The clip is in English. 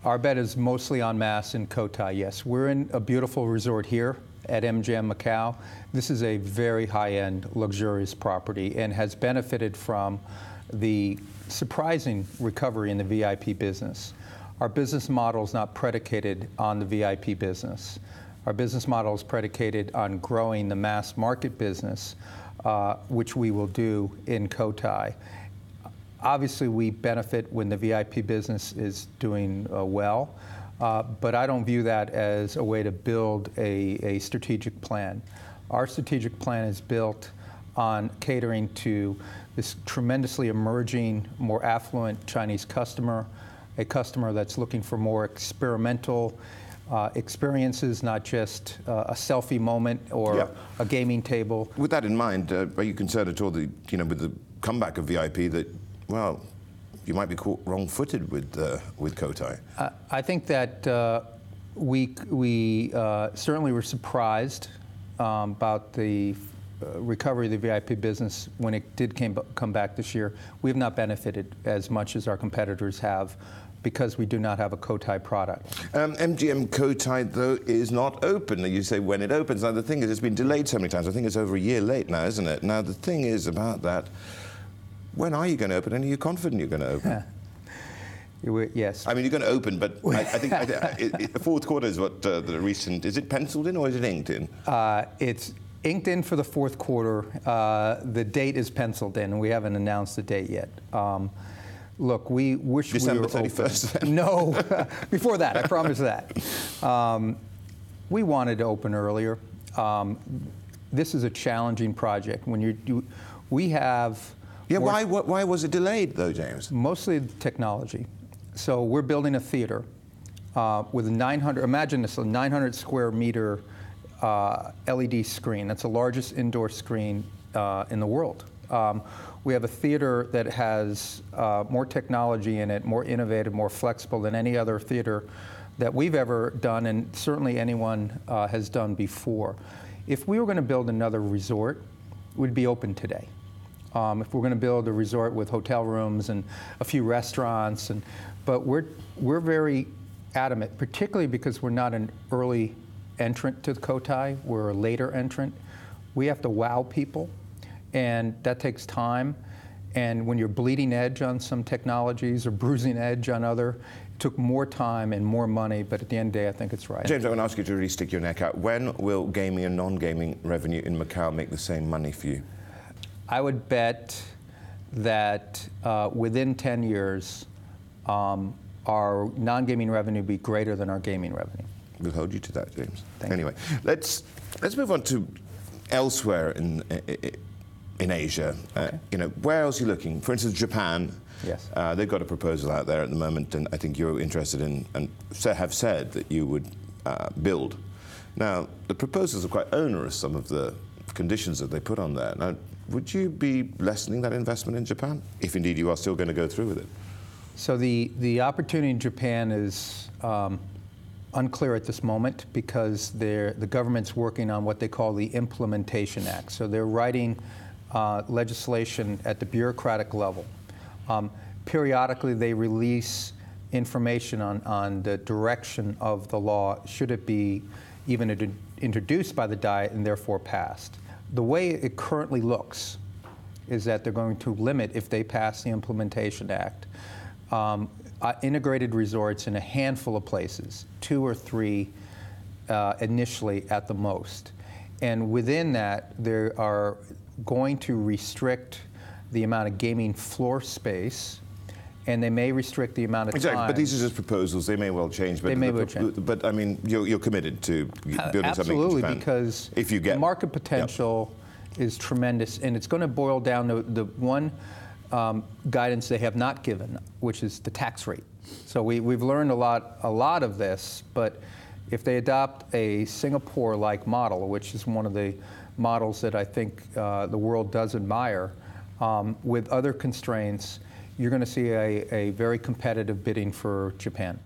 Our bet is mostly on mass in Cotai, yes. We're in a beautiful resort here at MGM Macau. This is a very high-end, luxurious property and has benefited from the surprising recovery in the VIP business. Our business model is not predicated on the VIP business. Our business model is predicated on growing the mass market business, which we will do in Cotai. Obviously, we benefit when the VIP business is doing well, but I don't view that as a way to build a strategic plan. Our strategic plan is built on catering to this tremendously emerging, more affluent Chinese customer, a customer that's looking for more experimental experiences, not just a selfie moment or a gaming table. With that in mind, are you concerned at all that, with the comeback of VIP that, well, you might be caught wrong-footed with Cotai? I think that we certainly were surprised about the recovery of the VIP business when it did come back this year. We have not benefited as much as our competitors have because we do not have a Cotai product. MGM Cotai, though, is not open. You say when it opens. Now, the thing is, it's been delayed so many times. I think it's over a year late now, isn't it? Now, the thing is about that, when are you going to open, and are you confident you're going to open? Yes. I mean, you're going to open, but I think the fourth quarter is what the recent... Is it penciled in or is it inked in? It's inked in for the fourth quarter. The date is penciled in, and we haven't announced the date yet. Look, we wish December we were 31st? Open. No, before that, I promise that. We wanted to open earlier. This is a challenging project. We have... Yeah, why was it delayed, though, James? Mostly the technology. So we're building a theater with a 900, imagine this, a 900 square meter LED screen. That's the largest indoor screen in the world. We have a theater that has more technology in it, more innovative, more flexible than any other theater that we've ever done, and certainly anyone has done before. If we were going to build another resort, we'd be open today. If we're going to build a resort with hotel rooms and a few restaurants, but we're very adamant, particularly because we're not an early entrant to the Cotai, we're a later entrant. We have to wow people, and that takes time. And when you're bleeding edge on some technologies or bruising edge on other, it took more time and more money, but at the end of the day, I think it's right. James, I want to ask you to really stick your neck out. When will gaming and non-gaming revenue in Macau make the same money for you? I would bet that within 10 years, our non-gaming revenue will be greater than our gaming revenue. We'll hold you to that, James. Thank you. Let's move on to elsewhere in Asia. Okay. Where else are you looking? For instance, Japan. Yes. They've got a proposal out there at the moment, and I think you're interested in and have said that you would build. Now, the proposals are quite onerous, some of the conditions that they put on there. Now, would you be lessening that investment in Japan, if indeed you are still going to go through with it? So the opportunity in Japan is unclear at this moment because the government's working on what they call the Implementation Act. So they're writing legislation at the bureaucratic level. Periodically, they release information on the direction of the law, should it be even introduced by the Diet and therefore passed. The way it currently looks is that they're going to limit, if they pass the Implementation Act, integrated resorts in a handful of places, 2 or 3 initially at the most. And within that, they are going to restrict the amount of gaming floor space, and they may restrict the amount of time. Exactly, but these are just proposals. They may well change. But they may well change. But I mean, you're committed to building something in Japan. Absolutely, because if you get the market potential is tremendous, and it's going to boil down to the one guidance they have not given, which is the tax rate. So we've learned a lot of this, but if they adopt a Singapore-like model, which is one of the models that I think the world does admire, with other constraints, you're going to see a very competitive bidding for Japan.